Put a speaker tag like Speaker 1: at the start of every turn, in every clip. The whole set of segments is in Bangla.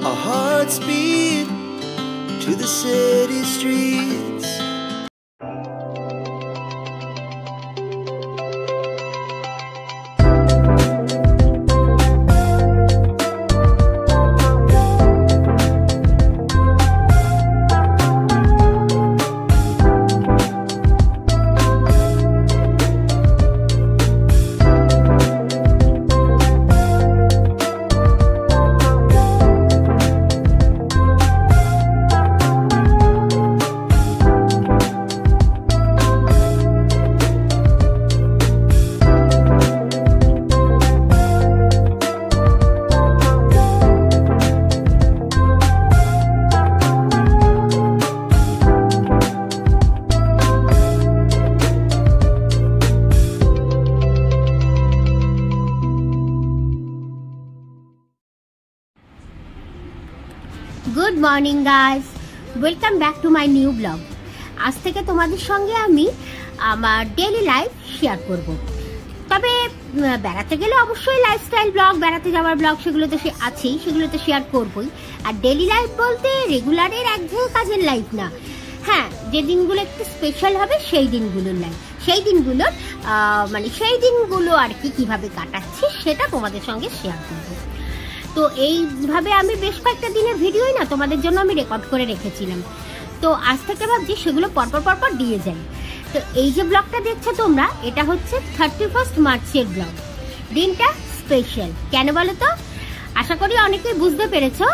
Speaker 1: Our hearts beat to the city streets.
Speaker 2: Good morning guys, welcome back to my new blog. আজ থেকে তোমাদের সঙ্গে আমি আমার ডেইলি লাইফ শেয়ার করব। তবে বেড়াতে গেলে অবশ্যই লাইফস্টাইল ব্লগ, বেড়াতে যাওয়ার ব্লগ সেগুলো তো আছেই, সেগুলো তো শেয়ার করবই। আর ডেইলি লাইফ বলতে রেগুলারের একঘেয়ে কাজের লাইফ না, হ্যাঁ, যে দিনগুলো একটু স্পেশাল হবে সেই দিনগুলোর লাইফ, সেই দিনগুলোর সেই দিনগুলো আর কি কিভাবে কাটাচ্ছি সেটা তোমাদের সঙ্গে শেয়ার করবো। তো এইভাবে আমি বেশ কয়েকটা দিনের ভিডিওই না তোমাদের জন্য আমি রেকর্ড করে রেখেছিলাম। তো আজ থেকে ভাবছি সেগুলো পরপর দিয়ে যাই। তো এই যে ব্লগটা দেখছো তোমরা, এটা হচ্ছে 31 মার্চের ব্লগ। দিনটা স্পেশাল কেন বলো তো? আশা করি অনেকেই বুঝতে পেরেছো,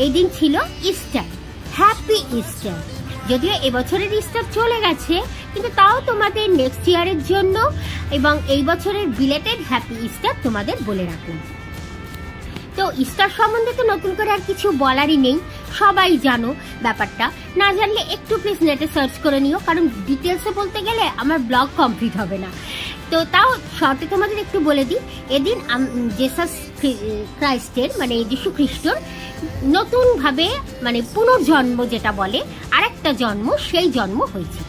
Speaker 2: এই দিন ছিল ইস্টার। Happy Easter. যদিও এবছরের ইস্টার চলে গেছে, কিন্তু তাও তোমাদের নেক্সট ইয়ারের জন্য এবং এই বছরের বিলেটেড হ্যাপি ইস্টার তোমাদের বলে রাখলাম। তো ইস্টার সম্বন্ধে তো নতুন করে আর কিছু বলারই নেই, সবাই জানো ব্যাপারটা। না জানলে একটু প্লিজ নেটে সার্চ করে নিও, কারণ ডিটেলসে বলতে গেলে আমার ব্লগ কমপ্লিট হবে না। তো তাও শর্টে তোমাদের একটু বলে দিই, এদিন জেসাস ক্রাইস্টের যীশু খ্রিস্টর নতুনভাবে পুনর্জন্ম যেটা বলে, আরেকটা জন্ম, সেই জন্ম হয়েছে।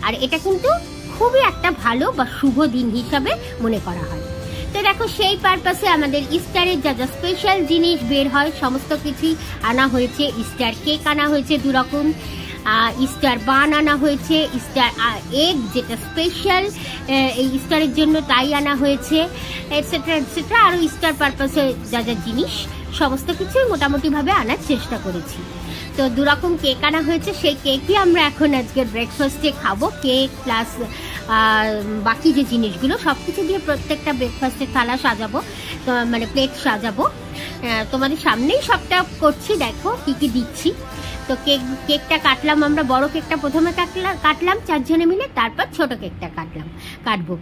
Speaker 2: আর এটা কিন্তু খুবই একটা ভালো বা শুভ দিন হিসাবে মনে করা হয়। তো দেখো, সেই পারপাসে আমাদের ইস্টারের যা যা স্পেশাল জিনিস বের হয় সমস্ত কিছুই আনা হয়েছে। ইস্টার কেক আনা হয়েছে 2 রকম, ইস্টার বান আনা হয়েছে, ইস্টার এগ যেটা স্পেশাল এই ইস্টারের জন্য তাই আনা হয়েছে, এটসেট্রা এটসেট্রা। আরও ইস্টার পারপাসে যা যা জিনিস সমস্ত কিছুই মোটামুটিভাবে আনার চেষ্টা করেছি। তো 2 রকম কেক আনা হয়েছে, সেই কেকই আমরা এখন আজকের ব্রেকফাস্টে খাবো। কেক প্লাস বাকি যে জিনিসগুলো সবকিছু দিয়ে প্রত্যেকটা ব্রেকফাস্টের থালা সাজাবো, প্লেট সাজাবো। তোমাদের সামনেই সবটা করছি, দেখো কি কি দিচ্ছি। তো কেকটা কাটলাম আমরা, বড় কেকটা প্রথমে কাটলাম 4 জনে মিলে, তারপর ছোট কেকটা কাটবো।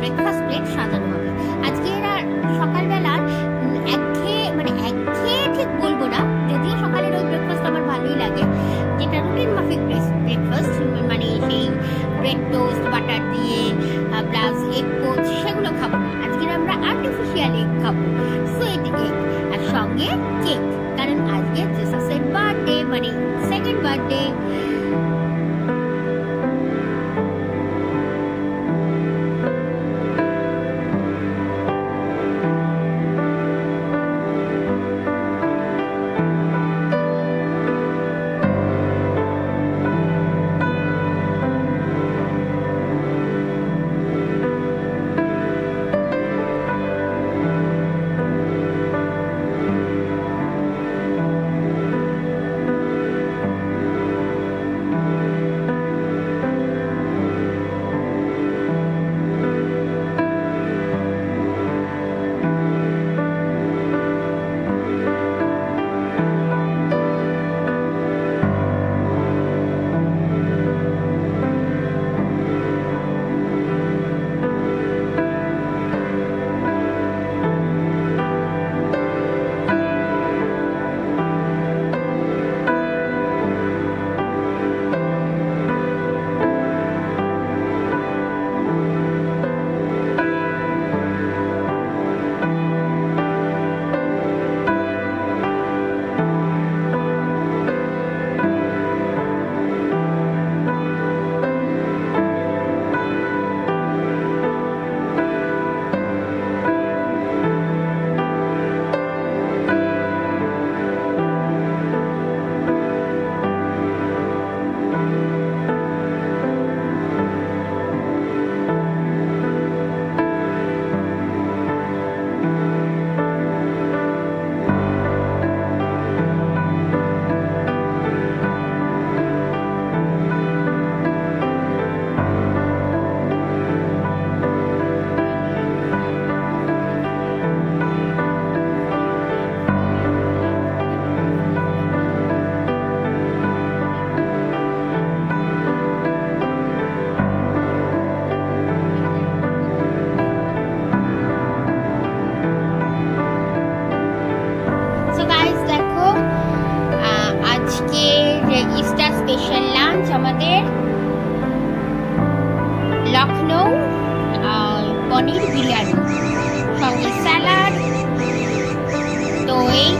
Speaker 2: ব্রেকফাস্ট প্লেট সাজানো হবে। আজকে এরা সকালবেলার একঘেয়ে ঠিক বলবো না, যদিও সকালের ওই ব্রেকফাস্ট আমার ভালোই লাগে, যেটা রুটিন মাফিক ব্রেকফাস্ট, মানে সেই ব্রেড টোস্ট বাটার দিয়ে প্লাস এগ পোচ, সেগুলো খাবো না। আজকের আমরা আর্টিফিশিয়াল এগ খাবো, সুইট এগ, আর সঙ্গে কেক, কারণ আজকে জেসাসের বার্থডে, মানে সেকেন্ড বার্থডে। আমাদের লখনৌ পনির বিরিয়ানি, সঙ্গে স্যালাড। তো এই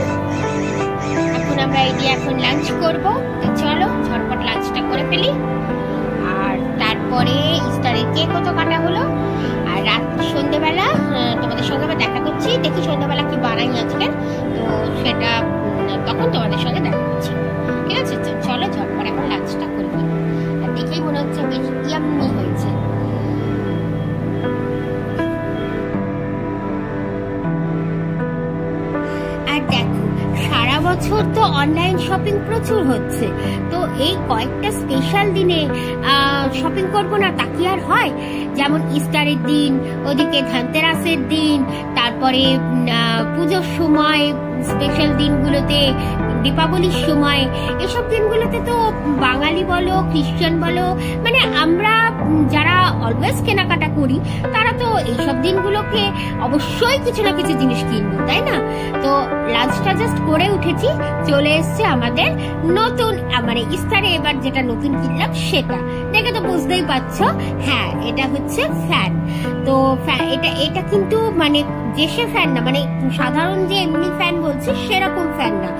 Speaker 2: এখন আমরা এই দিয়ে এখন লাঞ্চ করবো। তো চলো ঝটপট লাঞ্চটা করে ফেলি, আর তারপরে ইস্টারের কেকও তো কাটা হলো। আর রাত সন্ধ্যেবেলা তোমাদের সঙ্গে আবার দেখা করছি, দেখি সন্ধ্যেবেলা কি বানাই আজকে, তো সেটা তখন তোমাদের সঙ্গে দেখা করছি। ঠিক আছে, চলো ঝটপট এখন লাঞ্চটা করে ফেলি। আর দেখেই মনে হচ্ছে বেশ ইয়াম্মি হয়েছে। আর দেখো, সারা বছর তো অনলাইন শপিং প্রচুর হচ্ছে, তো এই কয়েকটা স্পেশাল দিনে শপিং করবো না তা কি আর হয়? যেমন ইস্টারের দিন, ওদিকে ধনতেরাসের দিন, তারপরে পুজোর সময়, স্পেশাল দিনগুলোতে, দীপাবলির সময়, এসব দিনগুলোতে তো বাঙালি বলো খ্রিস্টান বলো, মানে আমরা যারা অলওয়েজ কেনাকাটা করি তারা তো এইসব দিনগুলোকে অবশ্যই কিছু না কিছু জিনিস কিনবো, তাই না? তো লাঞ্চটা জাস্ট করে উঠেছি, চলে এসছে আমাদের নতুন, মানে ইস্টারে এবার যেটা নতুন কিনলাম সেটা দেখে তো বুঝতেই পারছো। হ্যাঁ, এটা হচ্ছে ফ্যান। তো এটা কিন্তু মানে যে সে ফ্যান না, মানে সাধারণ যে এমনি ফ্যান বলছি সেরকম ফ্যান না।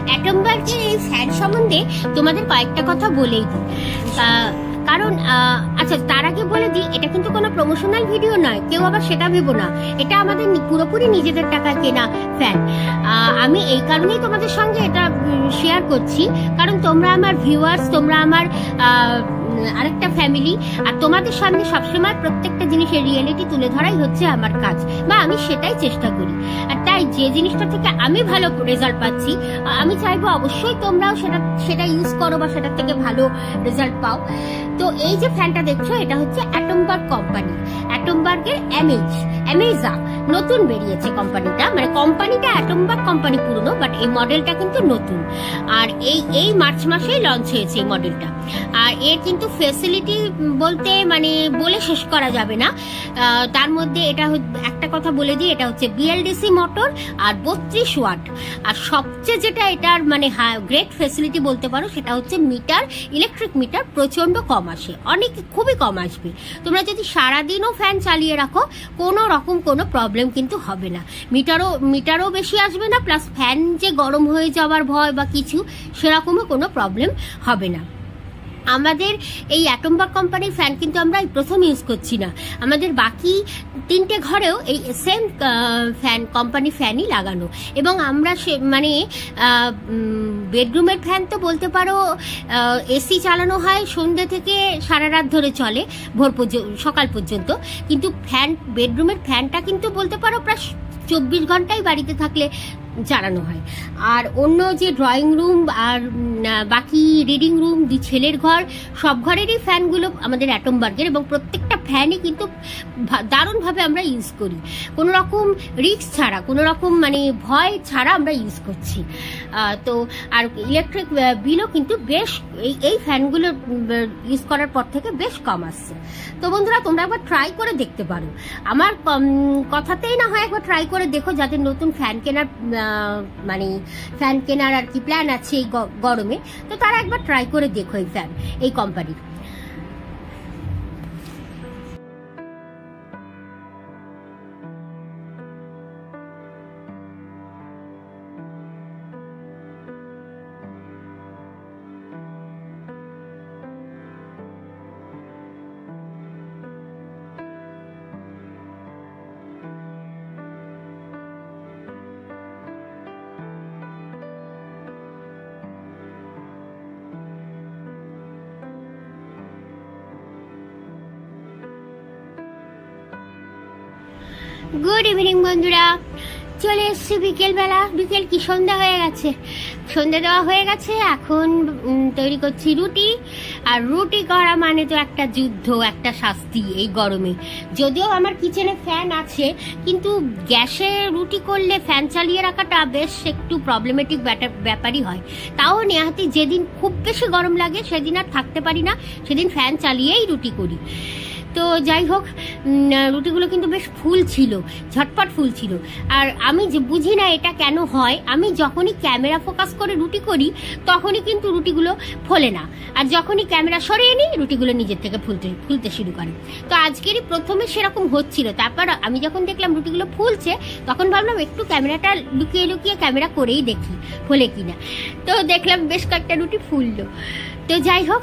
Speaker 2: অ্যাটমবার্গের এই ফ্যান সম্বন্ধে তোমাদের কয়েকটা কথা বলেই দিই, কারণ আচ্ছা, তার আগে বলে দিই, এটা কিন্তু কোনো প্রমোশনাল ভিডিও নয়, কেউ আবার সেটা ভেবো না। এটা আমাদের পুরোপুরি নিজেদের টাকায় কেনা ফ্যান। আমি এই কারণেই তোমাদের সঙ্গে এটা শেয়ার করছি, কারণ তোমরা আমার ভিউয়ার্স, তোমরা আমার আরেকটা ফ্যামিলি, আর তোমাদের সামনে সবসময় প্রত্যেকটা জিনিসের রিয়েলিটি তুলে ধরাই হচ্ছে আমার কাজ, বা আমি সেটাই চেষ্টা করি। আর তাই যে জিনিসটা থেকে আমি ভালো রেজাল্ট পাচ্ছি, আমি চাইবো অবশ্যই তোমরাও সেটা ইউজ করো বা সেটার থেকে ভালো রেজাল্ট পাও। তো এই যে ফ্যানটা দেখছো, এটা হচ্ছে অ্যাটমবার্গ কোম্পানি, অ্যাটমবার্গের অ্যামেজা নতুন বেরিয়েছে কোম্পানিটা। মানে কোম্পানিটা অ্যাটমবার্গ কোম্পানি পুরনো, বাট এই মডেলটা কিন্তু নতুন। আর এই মার্চ মাসেই লঞ্চ হয়েছে এই মডেলটা। আর এর কিন্তু ফেসিলিটি বলতে মানে বলে শেষ করা যাবে না। তার মধ্যে এটা একটা কথা বলে দিই, এটা হচ্ছে বিএলডিসি মোটর আর 32 ওয়াট। আর সবচেয়ে যেটা এটার মানে গ্রেট ফেসিলিটি বলতে পারো, সেটা হচ্ছে মিটার, ইলেকট্রিক মিটার প্রচন্ড কম আসে, খুবই কম আসবে। তোমরা যদি সারাদিনও ফ্যান চালিয়ে রাখো, কোনো রকম কোনো প্রবলেম কিন্তু হবে না। মিটারও বেশি আসবে না, প্লাস ফ্যান যে গরম হয়ে যাওয়ার ভয় বা কিছু সেরকমও কোনো প্রবলেম হবে না। আমাদের এই অ্যাটমবার্গ কোম্পানির ফ্যান কিন্তু আমরা প্রথম ইউজ করছি না, আমাদের বাকি 3টে ঘরেও এই সেম কোম্পানি ফ্যানই লাগানো। এবং আমরা মানে বেডরুমের ফ্যান তো বলতে পারো এসি চালানো হয় সন্ধ্যে থেকে সারা রাত ধরে চলে, সকাল পর্যন্ত। কিন্তু বেডরুমের ফ্যানটা কিন্তু বলতে পারো প্রায় 24 ঘন্টাই বাড়িতে থাকলে চালানো হয়। আর অন্য যে ড্রয়িং রুম আর বাকি রিডিং রুম, ছেলের ঘর, সব ঘরেরই ফ্যানগুলো আমাদের অ্যাটমবার্গের, এবং প্রত্যেকটা ফ্যানই কিন্তু দারুণভাবে আমরা ইউজ করি, কোনো রকম রিস্ক ছাড়া, কোনো রকম মানে ভয় ছাড়া আমরা ইউজ করছি। তো আর ইলেকট্রিক বিলও কিন্তু বেশ এই ফ্যানগুলো ইউজ করার পর থেকে বেশ কম আসছে। তো বন্ধুরা, তোমরা একবার ট্রাই করে দেখতে পারো। আমার কথাতেই না হয় একবার ট্রাই করে দেখো, যাদের নতুন ফ্যান কেনার মানে ফ্যান কেনার আর কি প্ল্যান আছে এই গরমে, তো তারা একবার ট্রাই করে দেখো এই ফ্যান, এই কোম্পানির। গুড ইভিনিং বন্ধুরা, চলে এসছি বিকেলবেলা। বিকেল কি সন্ধ্যা হয়ে গেছে, সন্ধ্যা দেওয়া হয়ে গেছে। এখন তৈরি করছি রুটি। আর রুটি করা মানে তো একটা যুদ্ধ, একটা শাস্তি এই গরমে। যদিও আমার কিচেনে ফ্যান আছে, কিন্তু গ্যাসে রুটি করলে ফ্যান চালিয়ে রাখাটা বেশ একটু প্রবলেমেটিক ব্যাপারই হয়। তাও নেহাতি যেদিন খুব বেশি গরম লাগে সেদিন আর থাকতে পারি না, সেদিন ফ্যান চালিয়েই রুটি করি। তো যাই হোক, রুটিগুলো কিন্তু বেশ ফুল ছিল, ঝটপট ফুল ছিল। আর আমি যে বুঝি না এটা কেন হয়, আমি যখনই ক্যামেরা ফোকাস করে রুটি করি তখনই কিন্তু রুটিগুলো ফোলে না, আর যখনই ক্যামেরা সরিয়ে নিই রুটিগুলো নিজের থেকে ফুলতে শুরু করে। তো আজকেরই প্রথমে সেরকম হচ্ছিল, তারপর আমি যখন দেখলাম রুটিগুলো ফুলছে তখন ভাবলাম একটু ক্যামেরাটা লুকিয়ে লুকিয়ে ক্যামেরা করেই দেখি ফোলে কিনা। তো দেখলাম বেশ কয়েকটা রুটি ফুললো। তো যাই হোক,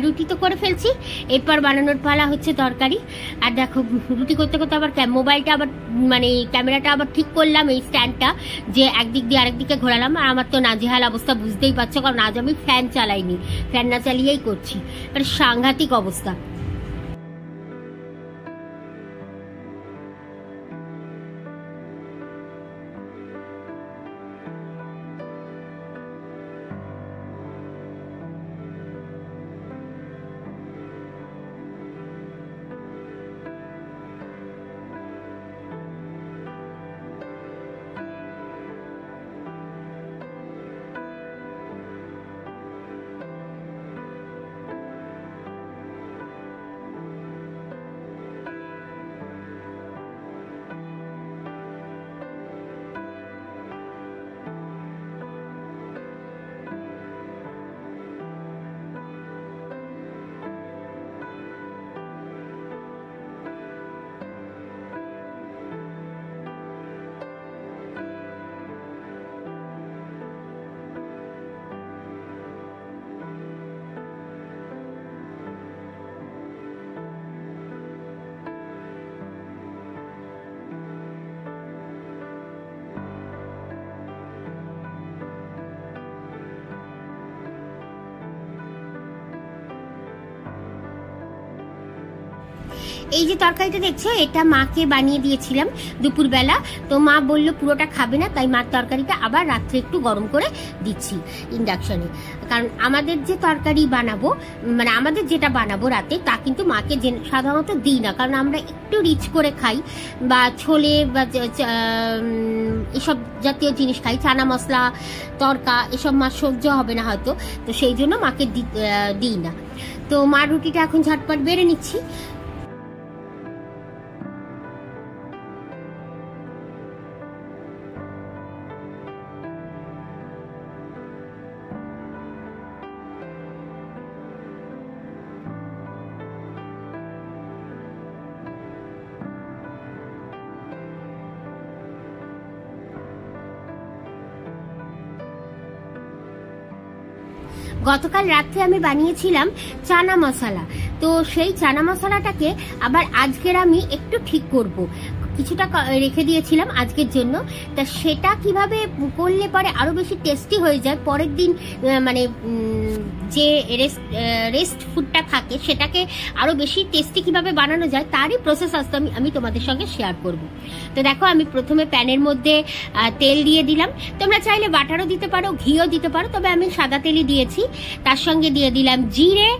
Speaker 2: রুটি তো করে ফেলছি, এরপর বানানোর পালা হচ্ছে তরকারি। আর দেখো, রুটি করতে করতে আবার মোবাইলটা আবার মানে ক্যামেরাটা আবার ঠিক করলাম, এই স্ট্যান্ডটা যে একদিক দিয়ে আরেক দিকে ঘোরালাম। আর আমার তো নাজেহাল অবস্থা, বুঝতেই পারছো, কারণ আজ আমি ফ্যান চালাইনি, ফ্যান না চালিয়েই করছি। মানে সাংঘাতিক অবস্থা। এই যে তরকারিটা দেখছো, এটা মাকে বানিয়ে দিয়েছিলাম দুপুরবেলা। তো মা বলল পুরোটা খাবে না, তাই মার তরকারিটা আবার রাত্রে একটু গরম করে দিচ্ছি ইন্ডাকশনে। কারণ আমাদের যে তরকারি বানাবো, মানে আমাদের যেটা বানাবো রাতে, তা কিন্তু মাকে সাধারণত দিই না, কারণ আমরা একটু রিচ করে খাই, বা ছোলে বা এসব জাতীয় জিনিস খাই, চানা মশলা তরকা এসব মাছ সহ্য হবে না হয়তো, তো সেই জন্য মাকে দিই না। তো মার রুটিটা এখন ঝটপট বেড়ে নিচ্ছি। গতকাল রাত্রে আমি বানিয়েছিলাম চানা মশলা, তো সেই চানা মশলাটাকে আবার আজকের আমি একটু ঠিক করব, কিছুটা রেখে দিয়েছিলাম আজকের জন্য। তা সেটা কিভাবে করলে পরে আরো বেশি টেস্টি হয়ে যায়, পরের দিন মানে যে রেস্ট ফুডটা থাকে সেটাকে আরো বেশি টেস্টি কিভাবে বানানো যায়, তারই প্রসেস আজকে আমি তোমাদের সঙ্গে শেয়ার করব। তো দেখো, আমি প্রথমে প্যানের মধ্যে তেল দিয়ে দিলাম। তোমরা চাইলে বাটারও দিতে পারো, ঘিও দিতে পারো, তবে আমি সাদা তেলই দিয়েছি। তার সঙ্গে দিয়ে দিলাম জিরে,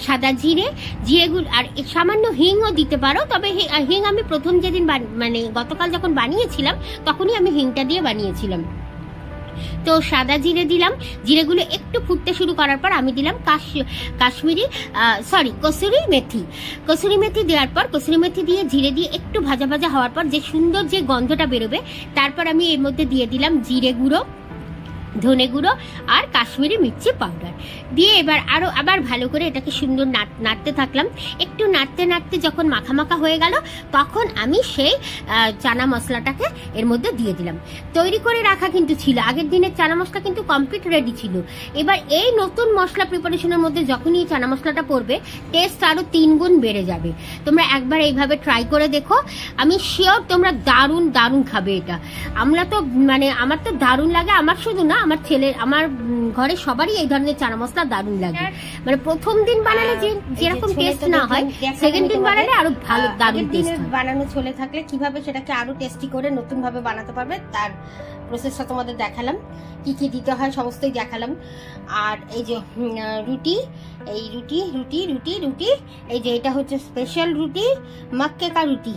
Speaker 2: সাদা জিরেগুলো, আর সামান্য হিংও দিতে পারো, তবে হিং আমি প্রথম যেদিন মানে গতকাল যখন বানিয়েছিলাম তখনই আমি হিংটা দিয়ে বানিয়েছিলাম। তো সাদা জিরে দিলাম, জিরেগুলো একটু ফুটতে শুরু করার পর আমি দিলাম কসুরি মেথি দেওয়ার পর, কসুরি মেথি দিয়ে জিরে দিয়ে একটু ভাজা ভাজা হওয়ার পর যে সুন্দর যে গন্ধটা বেরোবে, তারপর আমি এর মধ্যে দিয়ে দিলাম জিরে গুঁড়ো, ধনে গুঁড়ো আর কাশ্মীরি মির্চি পাউডার দিয়ে এবার আবার ভালো করে এটাকে সুন্দর নাড়তে থাকলাম। একটু নাড়তে নাড়তে যখন মাখা মাখা হয়ে গেল, তখন আমি সেই চানা মশলাটাকে এর মধ্যে দিয়ে দিলাম। তৈরি করে রাখা কিন্তু ছিল, আগের দিনের চানা মশলা কিন্তু কমপ্লিট রেডি ছিল। এবার এই নতুন মশলা প্রিপারেশনের মধ্যে যখনই এই চানা মশলাটা পড়বে, টেস্ট আরো 3 গুণ বেড়ে যাবে। তোমরা একবার এইভাবে ট্রাই করে দেখো, আমি শিওর তোমরা দারুণ দারুণ খাবে এটা। আমরা তো মানে আমার তো দারুণ লাগে, আমার শুধু না, আমার ছেলের, আমার ঘরে সবারই এই ধরনের চানা মশলা দারুণ লাগে। মানে প্রথম দিন বানালে যেরকম টেস্ট না হয়, সেকেন্ড দিন বানালে আরো ভালো দারুণ টেস্ট হয়।
Speaker 3: বানানো ছোলে থাকলে কিভাবে সেটাকে আরো টেস্টি করে নতুন ভাবে বানাতে পারবে, তার প্রসেসটা তোমাদের দেখালাম, কি কি দিতে হয় সমস্তই দেখালাম। আর এই যে রুটি, এই রুটি রুটি রুটি রুটি এই যে এটা হচ্ছে স্পেশাল রুটি, মক্কে কা রুটি।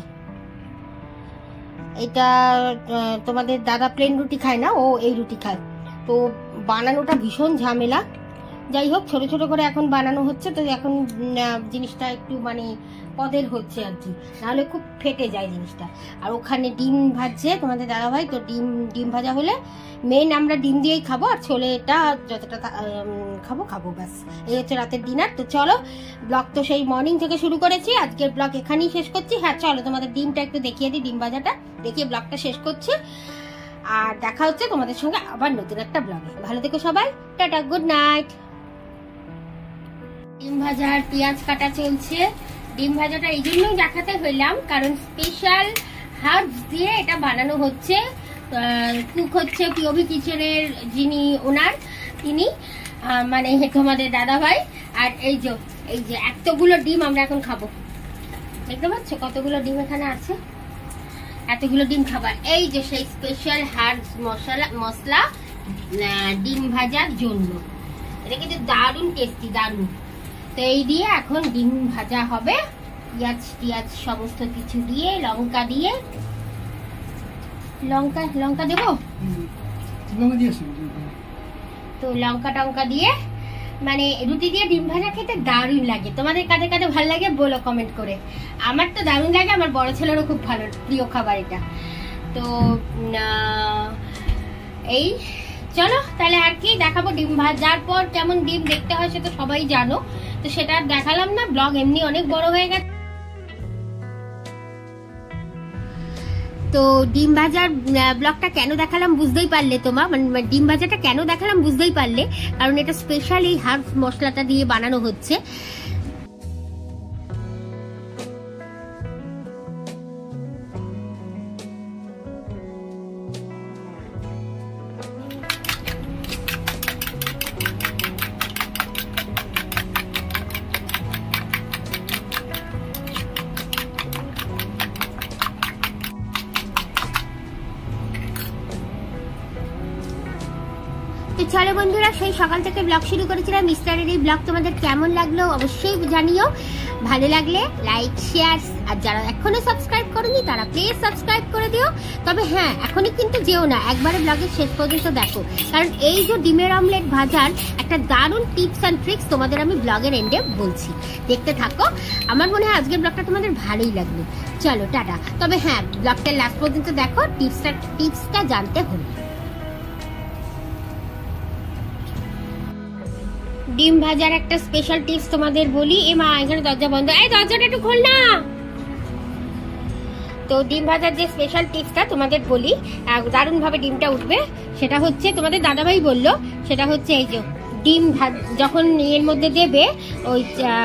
Speaker 3: এটা তোমাদের দাদা প্লেন রুটি খায় না, ও এই রুটি খায়। তো বানানোটা ভীষণ ঝামেলা, যাই হোক ছোট ছোট করে এখন বানানো হচ্ছে, তো এখন জিনিসটা একটু মানে পদের হচ্ছে আর কি, নাহলে খুব ফেটে যায় জিনিসটা। আর ওখানে ডিম ভাজছে তোমাদের দাদাভাই, তো ডিম ভাজা হলে মেন আমরা ডিম দিয়েই খাবো, আর ছোলেটা যতটা খাবো ব্যাস। এই হচ্ছে রাতের ডিনার। তো চলো, ব্লগ তো সেই মর্নিং থেকে শুরু করেছি, আজকের ব্লগ এখানেই শেষ করছি। হ্যাঁ চলো, তোমাদের ডিমটা একটু দেখিয়ে দিই, ডিম ভাজাটা দেখিয়ে ব্লগটা শেষ করছি। আর দেখা হচ্ছে তোমাদের সঙ্গে আবার নতুন একটা ব্লগে। ভালো থেকো সবাই, টাটা, গুড নাইট। ডিম ভাজার পেঁয়াজ কাটা চলছে। ডিম ভাজাটা এই জন্যই দেখাতে হইলাম, কারণ স্পেশাল হার্বস দিয়ে এটা বানানো হচ্ছে। কুক হচ্ছে পিওভি কিচেনের যিনি ওনার, তিনি মানে তোমাদের দাদা ভাই। আর এই যে এতগুলো ডিম আমরা এখন খাবো, দেখতে পাচ্ছ কতগুলো ডিম এখানে আছে, এতগুলো ডিম খাবার। এই যে সেই স্পেশাল হার্বস মশলা ডিম ভাজার জন্য, এটা কিন্তু দারুণ টেস্টি, দারুণ। তো এই দিয়ে এখন ডিম ভাজা হবে, পেঁয়াজ সমস্ত কিছু দিয়ে, লঙ্কা দিয়ে, লঙ্কা দেবো তো, লঙ্কা টঙ্কা দিয়ে, মানে রুটি দিয়ে ডিম ভাজা খেতে দারুণ লাগে। তোমাদের কাদের কাদের ভালো লাগে বলো কমেন্ট করে। আমার তো দারুণ লাগে, আমার বড় ছেলেরও খুব ভালো প্রিয় খাবার এটা। তো এই চলো তাহলে আর কি দেখাবো, ডিম ভাজার পর কেমন ডিম দেখতে হয় সেটা সবাই জানো, তো সেটা আর দেখালাম না, ব্লগ এমনি অনেক বড় হয়ে গেছে। তো ডিম ভাজার ব্লগটা কেন দেখালাম বুঝতেই পারলে তোমার, মানে ডিম ভাজাটা কেন দেখালাম বুঝতেই পারলে, কারণ এটা স্পেশাল এই হার্বস মশলাটা দিয়ে বানানো হচ্ছে।
Speaker 2: চলো বন্ধুরা, সেই সকাল থেকে ব্লগ শুরু করেছিলাম। মিস্টারের এই ব্লগ তোমাদের কেমন লাগলো অবশ্যই জানিও। ভালো লাগলে লাইক শেয়ার, আর যারা এখনো সাবস্ক্রাইব করোনি তারা প্লিজ সাবস্ক্রাইব করে দিও। তবে হ্যাঁ, এখনই কিন্তু যেও না, একবারে ব্লগের শেষ পর্যন্ত দেখো, কারণ এই যে ডিমের অমলেট ভাজার একটা দারুণ টিপস অ্যান্ড ট্রিক্স তোমাদের আমি ব্লগের এন্ডে বলছি, দেখতে থাকো। আমার মনে হয় আজকের ব্লগটা তোমাদের ভালোই লাগবে। চলো টাটা। তবে হ্যাঁ, ব্লগটা লাস্ট পর্যন্ত দেখো, টিপসটা জানতে হলো। ডিম ভাজার একটা স্পেশাল টিপস তোমাদের বলি। মা এখানে দরজা বন্ধ, এই দরজাটা একটু খোল না। তো ডিম ভাজার যে স্পেশাল টিপসটা তোমাদের বলি, দারুণ ভাবে ডিমটা উঠবে, সেটা হচ্ছে তোমাদের দাদাভাই বললো, সেটা হচ্ছে এই যে ডিম যখন এর মধ্যে দেবে, ওই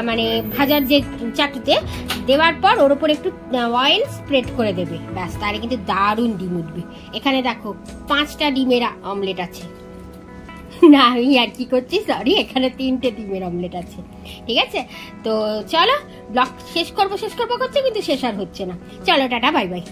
Speaker 2: মানে ভাজার যে চাটুতে দেওয়ার পর ওর উপর একটু অয়েল স্প্রেড করে দেবে, ব্যাস, তাহলে কিন্তু দারুণ ডিম উঠবে। এখানে দেখো 5টা ডিমের অমলেট আছে। না আমি আর কি করছি, সরি, এখানে 3টে ডিমের অমলেট আছে। ঠিক আছে, তো চলো ব্লগ শেষ করবো করছি, কিন্তু শেষ আর হচ্ছে না। চলো টাটা, বাই বাই।